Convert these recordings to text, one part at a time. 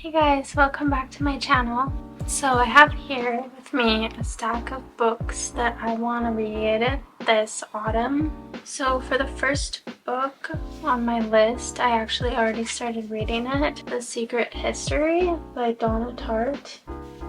Hey guys, welcome back to my channel. So I have here with me a stack of books that I want to read this autumn. So for the first book on my list, I actually already started reading it, The Secret History by Donna Tartt.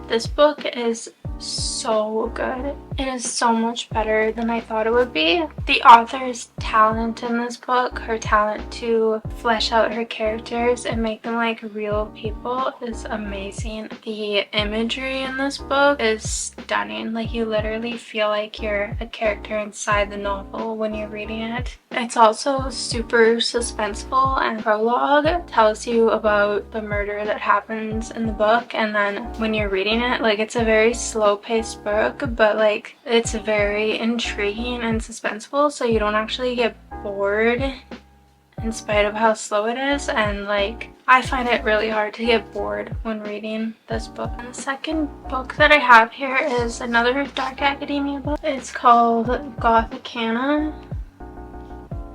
This book is so good. It is so much better than I thought it would be. The author's talent in this book, her talent to flesh out her characters and make them like real people, is amazing. The imagery in this book is stunning. Like, you literally feel like you're a character inside the novel when you're reading it. It's also super suspenseful, and prologue tells you about the murder that happens in the book, and then when you're reading it, like, it's a very slow-paced book, but like it's very intriguing and suspenseful, so you don't actually get bored in spite of how slow it is. And like, I find it really hard to get bored when reading this book. And the second book that I have here is another dark academia book. It's called Gothikana.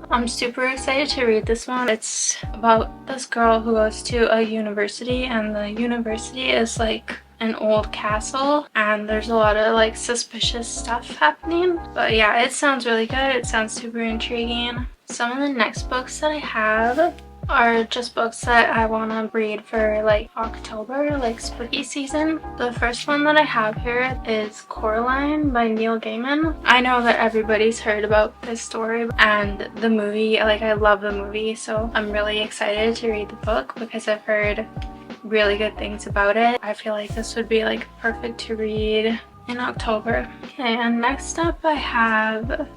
I'm super excited to read this one. It's about this girl who goes to a university, and the university is like an old castle, and there's a lot of like suspicious stuff happening. But yeah, it sounds really good. It sounds super intriguing. Some of the next books that I have are just books that I want to read for like October, like spooky season. The first one that I have here is Coraline by Neil Gaiman. I know that everybody's heard about this story and the movie. Like, I love the movie, so I'm really excited to read the book because I've heard really good things about it. I feel like this would be like perfect to read in October. Okay, and next up I have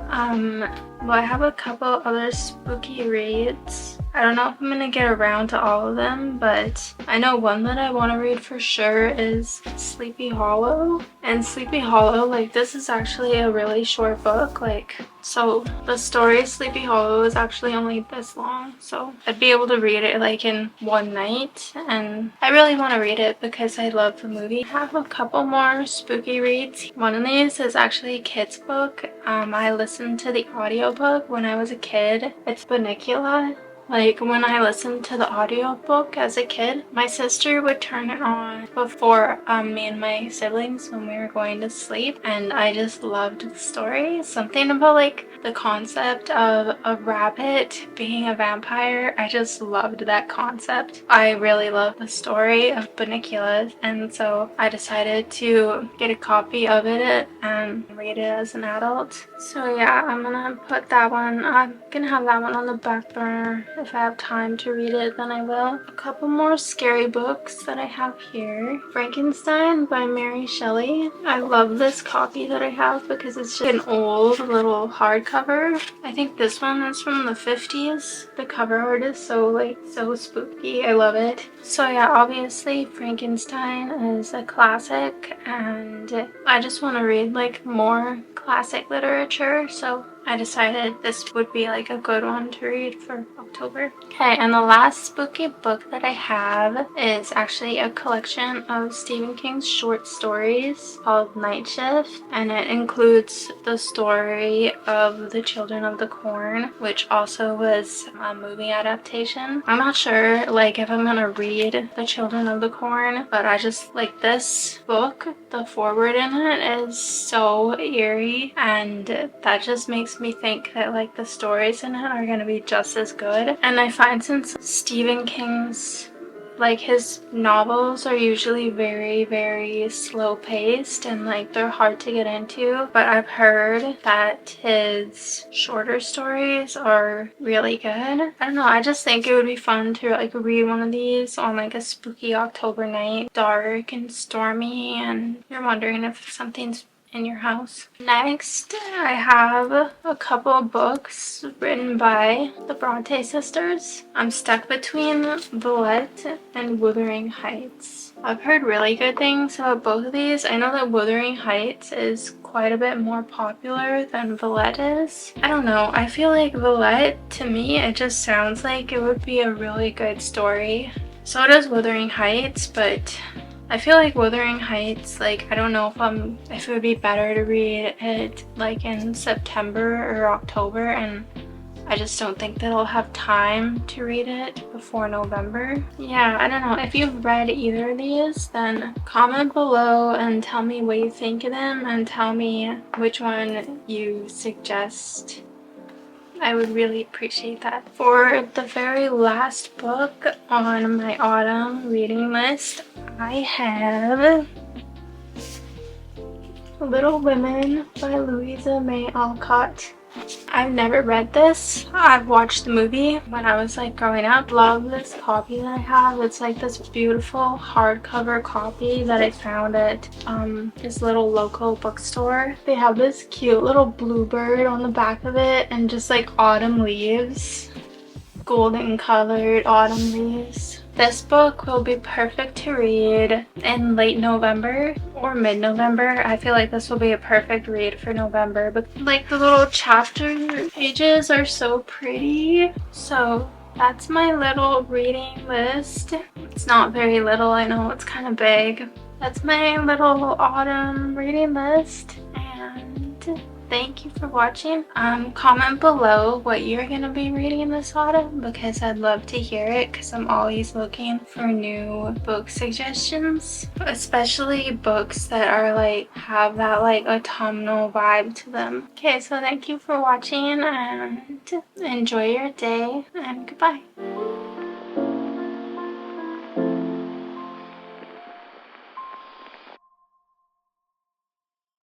I have a couple other spooky reads. I don't know if I'm gonna get around to all of them, but I know one that I want to read for sure is Sleepy Hollow. And Sleepy Hollow, like, this is actually a really short book. Like, so the story Sleepy Hollow is actually only this long, so I'd be able to read it like in one night, and I really want to read it because I love the movie. I have a couple more spooky reads. One of these is actually a kid's book. I listened to the audiobook when I was a kid. It's Bunnicula. Like, when I listened to the audiobook as a kid, my sister would turn it on before me and my siblings when we were going to sleep, and I just loved the story. Something about like the concept of a rabbit being a vampire, I just loved that concept. I really love the story of Bunnicula, and so I decided to get a copy of it and read it as an adult. So yeah, I'm gonna put that one, I'm gonna have that one on the back burner. If I have time to read it, then I will. A couple more scary books that I have here. Frankenstein by Mary Shelley. I love this copy that I have because it's just an old little hardcover. I think this one is from the 50s. The cover art is so spooky. I love it. So yeah, obviously Frankenstein is a classic, and I just want to read like more classic literature, so I decided this would be like a good one to read for October. Okay, and the last spooky book that I have is actually a collection of Stephen King's short stories called Night Shift, and it includes the story of The Children of the Corn, which also was a movie adaptation. I'm not sure like if I'm gonna read The Children of the Corn, but I just like this book. The foreword in it is so eerie, and that just makes me think that like the stories in it are gonna be just as good. And I find since Stephen King's, like, his novels are usually very slow paced and like they're hard to get into, but I've heard that his shorter stories are really good. I don't know, I just think it would be fun to like read one of these on like a spooky October night, dark and stormy, and you're wondering if something's in your house. Next, I have a couple books written by the Bronte sisters. I'm stuck between Villette and Wuthering Heights. I've heard really good things about both of these. I know that Wuthering Heights is quite a bit more popular than Villette is. I don't know, I feel like Villette, to me, it just sounds like it would be a really good story. So does Wuthering Heights, but I feel like Wuthering Heights, like, I don't know if it would be better to read it like in September or October, and I just don't think that I'll have time to read it before November. Yeah, I don't know. If you've read either of these, then comment below and tell me what you think of them and tell me which one you suggest. I would really appreciate that. For the very last book on my autumn reading list, I have Little Women by Louisa May Alcott. I've never read this. I've watched the movie when I was like growing up. Love this copy that I have. It's like this beautiful hardcover copy that I found at this little local bookstore. They have this cute little bluebird on the back of it and just like autumn leaves. Golden colored autumn leaves. This book will be perfect to read in late November or mid-November. I feel like this will be a perfect read for November, but like the little chapter pages are so pretty. So that's my little reading list. It's not very little, I know it's kind of big. That's my little autumn reading list, and thank you for watching. Comment below what you're gonna be reading this autumn because I'd love to hear it because I'm always looking for new book suggestions, especially books that are like have that like autumnal vibe to them. Okay, so thank you for watching and enjoy your day and goodbye.